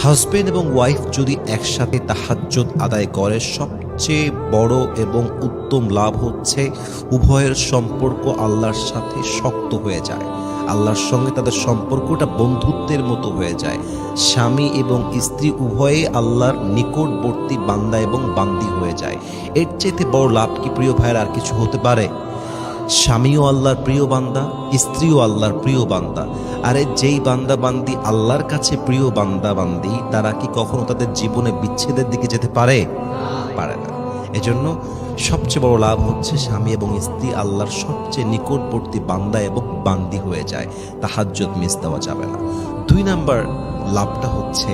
Husband এবং wife যদি একসাথে তাহাজ্জুদ আদায় করে, সবচেয়ে বড় এবং উত্তম লাভ হচ্ছে উভয়ের সম্পর্ক আল্লাহর সাথে শক্ত হয়ে যায়। আল্লাহর সঙ্গে তাদের সম্পর্কটা বন্ধুত্বের মতো হয়ে যায়। স্বামী এবং স্ত্রী উভয়ে আল্লাহর নিকটবর্তী বান্দা এবং বান্দি হয়ে যায়। এর চেয়ে বড় লাভ কি প্রিয় ভাইয়ের আর কিছু হতে পারে? স্বামীও আল্লাহর প্রিয় বান্দা, স্ত্রীও আল্লাহর প্রিয় বান্দা। আরে যেই বান্দা বান্দি আল্লাহর কাছে প্রিয় বান্দা বান্দি, তারা কি কখনো তাদের জীবনে বিচ্ছেদের দিকে যেতে পারে? পারে না। এজন্য সবচেয়ে বড় লাভ হচ্ছে স্বামী এবং স্ত্রী আল্লাহর সবচেয়ে নিকটবর্তী বান্দা এবং বান্দি হয়ে যায়। তাহাজ্জুদ মিস দেওয়া যাবে না। 2 নাম্বার লাভটা হচ্ছে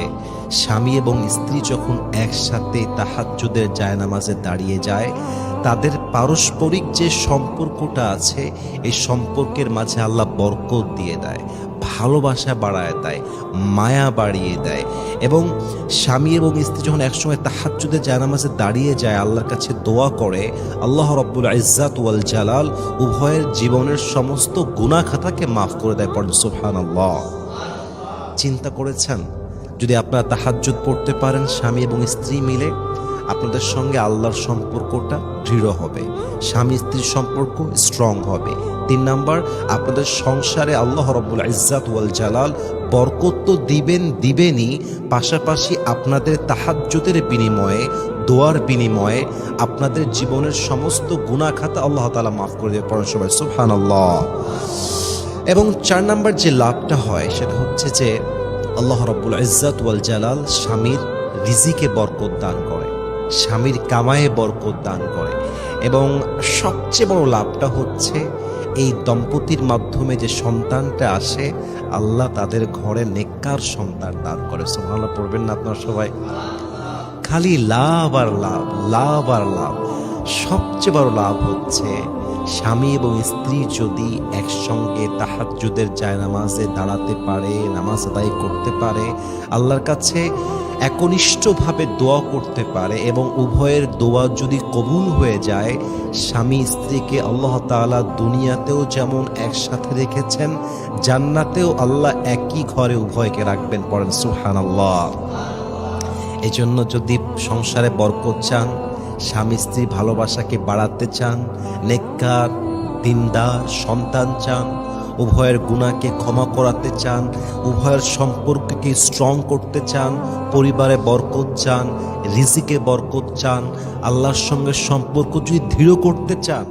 স্বামী এবং স্ত্রী যখন একসাথে তাহাজ্জুদের জায়নামাজে দাঁড়িয়ে যায়, তাদের পারস্পরিক যে সম্পর্কটা আছে, এই সম্পর্কের মাঝে আল্লাহ বরকত দিয়ে দেয়, ভালোবাসা বাড়ায় দেয়, মায়া বাড়িয়ে দেয়। এবং স্বামী এবং স্ত্রী যখন একসঙ্গে তাহাজ্জুদের জায়নামাজে দাঁড়িয়ে যায়, আল্লাহর কাছে দোয়া করে, আল্লাহ রব্বুল ইজ্জাত ওয়াল জালাল উভয়ের জীবনের সমস্ত গুনাহ খাতাকে মাফ করে দেয়। পড়েন সুবহানাল্লাহ। চিন্তা করেছেন, যদি আপনারা তাহাজ্জুদ পড়তে পারেন স্বামী এবং স্ত্রী মিলে, আপনাদের সঙ্গে আল্লাহর সম্পর্কটা দৃঢ় হবে, স্বামী স্ত্রীর সম্পর্ক স্ট্রং হবে। 3 নাম্বার, আপনাদের সংসারে আল্লাহ রব্বুল ইজ্জাত ওয়াল জালাল বরকত তো দিবেনই, পাশাপাশি আপনাদের তাহাজ্জুদের বিনিময়ে, দোয়ার বিনিময়ে আপনাদের জীবনের সমস্ত গুনাহ খাতা আল্লাহ তাআলা মাফ করে দেবে। পড়েন সবাই সুবহানাল্লাহ। এবং 4 নাম্বার যে লাভটা হয় সেটা হচ্ছে যে আল্লাহ রব্বুল ইজ্জাত ওয়াল জালাল স্বামীর রিজিকে বরকত দান করে, স্বামীর কামায়ে বরকত দান করে। এবং সবচেয়ে বড় লাভটা হচ্ছে এই দম্পতির মাধ্যমে যে সন্তানটা আসে, আল্লাহ তাদের ঘরে নেককার সন্তান দান করে। সুবহানাল্লাহ পড়বেন না আপনারা সবাই? খালি লাভ আর লাভ, লাভ আর লাভ। সবচেয়ে বড় লাভ হচ্ছে স্বামী এবং স্ত্রী যদি একসঙ্গে তাহাজ্জুদের জায়নামাজে দাঁড়াতে পারে, নামাজ আদায় করতে পারে, আল্লাহর কাছে একনিষ্ঠভাবে দোয়া করতে পারে, এবং উভয়ের দোয়া যদি কবুল হয়ে যায়, স্বামী স্ত্রীকে আল্লাহ তাআলা দুনিয়াতেও যেমন একসাথে রেখেছেন, জান্নাতেও আল্লাহ একই ঘরে উভয়কে রাখবেন। পড়েন সুবহানাল্লাহ। এজন্য যদি সংসারে বরকত চান, স্বামী স্ত্রী ভালোবাসাকে বাড়াতে চান, নেককার দিনদার সন্তান চান, উভয়ের গুনাহকে ক্ষমা করাতে চান, উভয়ের সম্পর্ককে স্ট্রং করতে চান, পরিবারে বরকত চান, রিজিকে বরকত চান, আল্লাহর সঙ্গে সম্পর্ক যদি দৃঢ় করতে চান,